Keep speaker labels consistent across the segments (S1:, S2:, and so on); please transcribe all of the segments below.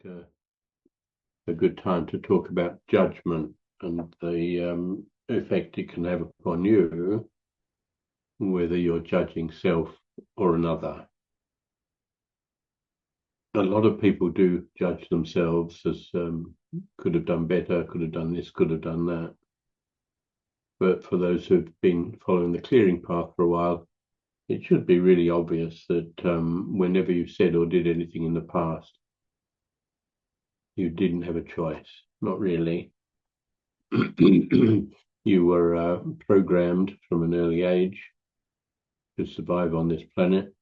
S1: like a good time to talk about judgment and the effect it can have upon you, whether you're judging self or another. A lot of people do judge themselves as could have done better, could have done this, could have done that. But for those who've been following the clearing path for a while, it should be really obvious that whenever you said or did anything in the past, you didn't have a choice. Not really. You were programmed from an early age to survive on this planet.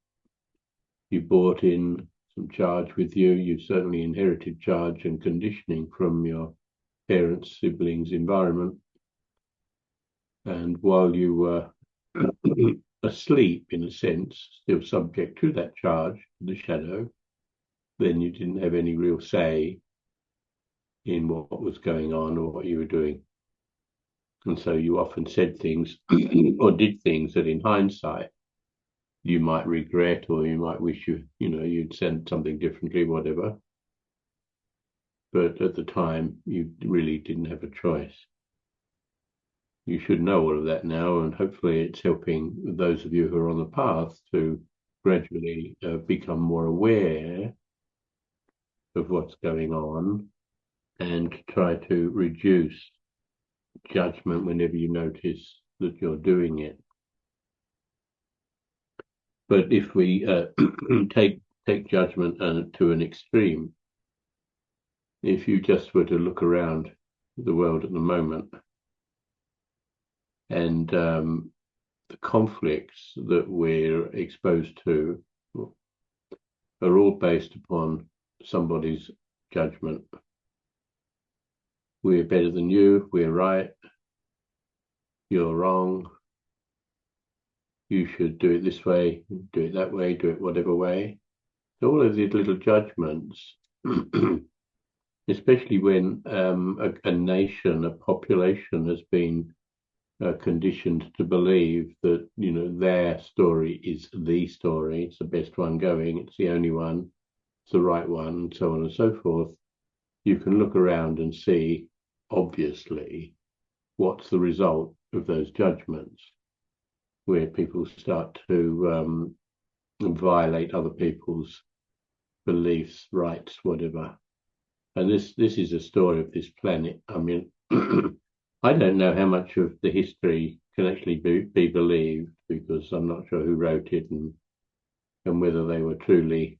S1: You brought in some charge with you. You certainly inherited charge and conditioning from your parents, siblings, environment. And while you were asleep, in a sense, still subject to that charge, the shadow, then you didn't have any real say in what was going on or what you were doing. And so you often said things or did things that in hindsight you might regret, or you might wish you'd said something differently, whatever. But at the time, you really didn't have a choice. You should know all of that now, and hopefully it's helping those of you who are on the path to gradually become more aware of what's going on and try to reduce judgment whenever you notice that you're doing it. But if we take judgment to an extreme, if you just were to look around the world at the moment and the conflicts that we're exposed to are all based upon somebody's judgment. We're better than you, we're right, you're wrong, you should do it this way, do it that way, do it whatever way. So all of these little judgments, especially when a nation, a population has been conditioned to believe that, their story is the story, it's the best one going, it's the only one, it's the right one, and so on and so forth. You can look around and see, obviously, what's the result of those judgments, where people start to violate other people's beliefs, rights, whatever. And this is a story of this planet. I mean, I don't know how much of the history can actually be believed, because I'm not sure who wrote it and whether they were truly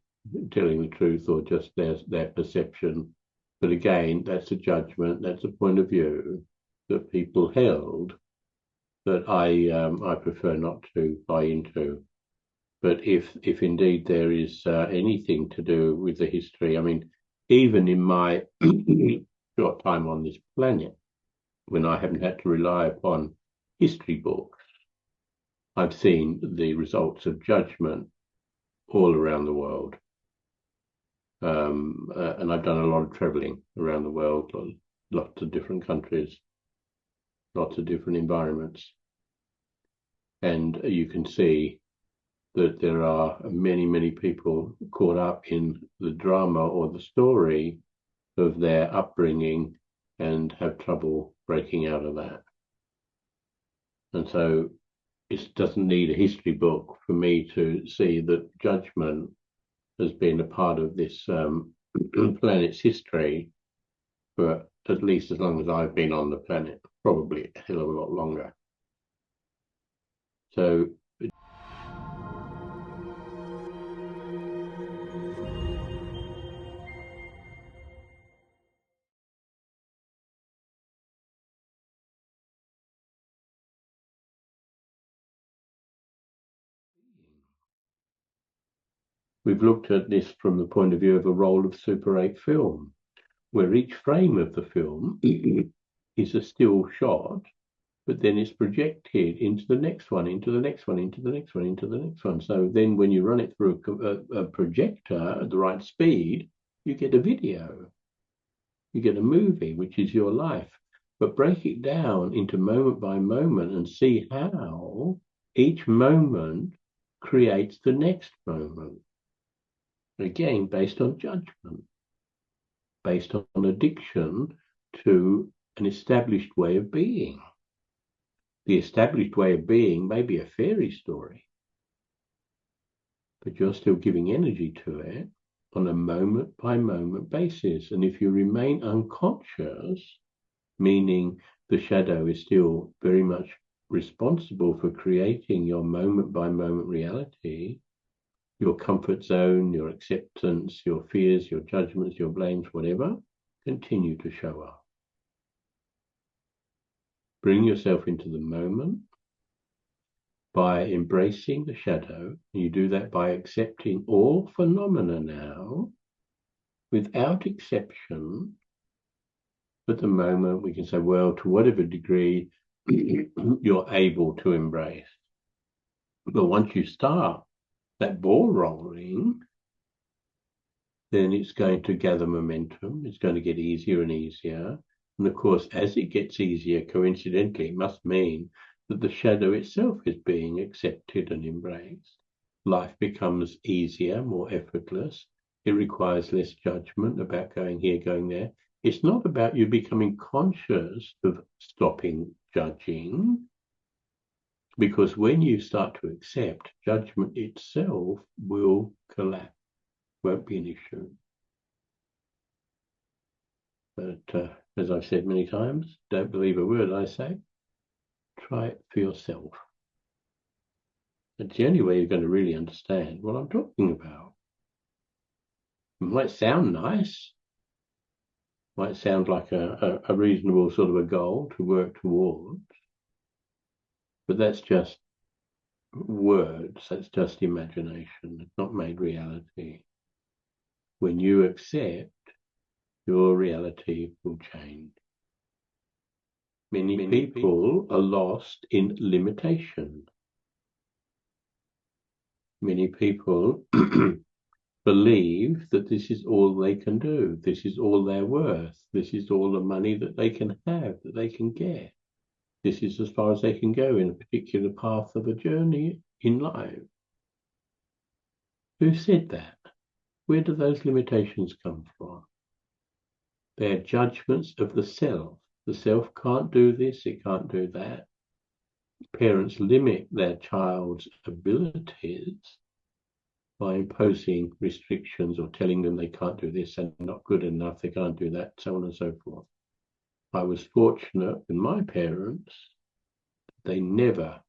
S1: telling the truth or just their perception. But again, that's a judgment, that's a point of view that people held that I prefer not to buy into. But if indeed there is anything to do with the history, I mean, even in my short time on this planet, when I haven't had to rely upon history books, I've seen the results of judgment all around the world. And I've done a lot of traveling around the world, lots of different countries, lots of different environments. And you can see that there are many, many people caught up in the drama or the story of their upbringing and have trouble breaking out of that. And so it doesn't need a history book for me to see that judgment has been a part of this planet's history for at least as long as I've been on the planet, probably a hell of a lot longer. So we've looked at this from the point of view of a roll of Super 8 film, where each frame of the film is a still shot, but then it's projected into the next one, into the next one, into the next one, into the next one. So then when you run it through a projector at the right speed, you get a video. You get a movie, which is your life. But break it down into moment by moment and see how each moment creates the next moment. Again, based on judgment. based on addiction to an established way of being. The established way of being may be a fairy story, but you're still giving energy to it on a moment by moment basis. And if you remain unconscious, meaning the shadow is still very much responsible for creating your moment by moment reality, your comfort zone, your acceptance, your fears, your judgments, your blames, whatever, continue to show up. Bring yourself into the moment by embracing the shadow. You do that by accepting all phenomena now, without exception. At the moment, we can say, well, to whatever degree you're able to embrace. But once you start that ball rolling, then it's going to gather momentum. It's going to get easier and easier. And of course, as it gets easier, coincidentally, it must mean that the shadow itself is being accepted and embraced. Life becomes easier, more effortless. It requires less judgment about going here, going there. It's not about you becoming conscious of stopping judging, because when you start to accept, judgment itself will collapse, won't be an issue. But as I've said many times, don't believe a word I say. Try it for yourself. It's the only way you're going to really understand what I'm talking about. It might sound nice, might sound like a reasonable sort of a goal to work towards, but that's just words, that's just imagination. It's not made reality. When you accept, your reality will change. Many people are lost in limitation. Many people believe that this is all they can do. This is all they're worth. This is all the money that they can have, that they can get. This is as far as they can go in a particular path of a journey in life. Who said that? Where do those limitations come from? They're judgments of the self. The self can't do this, it can't do that. Parents limit their child's abilities by imposing restrictions or telling them they can't do this, they're not good enough, they can't do that, so on and so forth. I was fortunate with my parents. They never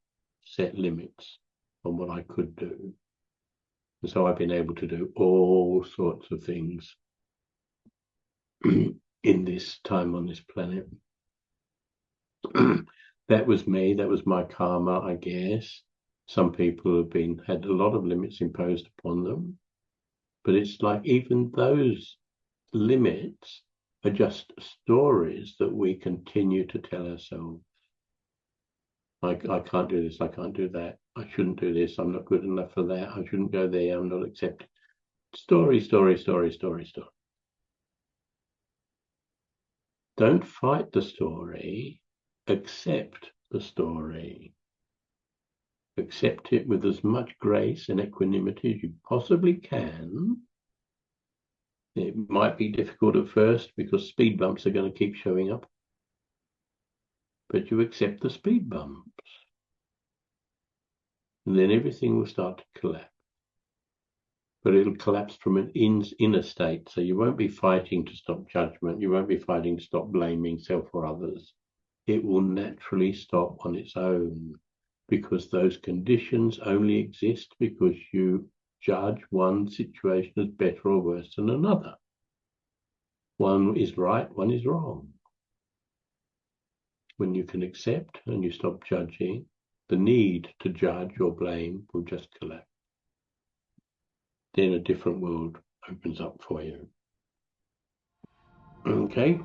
S1: set limits on what I could do. And so I've been able to do all sorts of things in this time on this planet. That was me, that was my karma, I guess. Some people have had a lot of limits imposed upon them, but it's like even those limits are just stories that we continue to tell ourselves. I can't do this, I can't do that, I shouldn't do this, I'm not good enough for that, I shouldn't go there, I'm not accepted. Story, story, story, story, story. Don't fight the story, accept the story. Accept it with as much grace and equanimity as you possibly can. It might be difficult at first because speed bumps are going to keep showing up, but you accept the speed bumps. And then everything will start to collapse. But it'll collapse from an inner state, so you won't be fighting to stop judgment, you won't be fighting to stop blaming self or others. It will naturally stop on its own, because those conditions only exist because you judge one situation as better or worse than another. One is right, one is wrong. When you can accept and you stop judging, the need to judge or blame will just collapse. Then a different world opens up for you. Okay?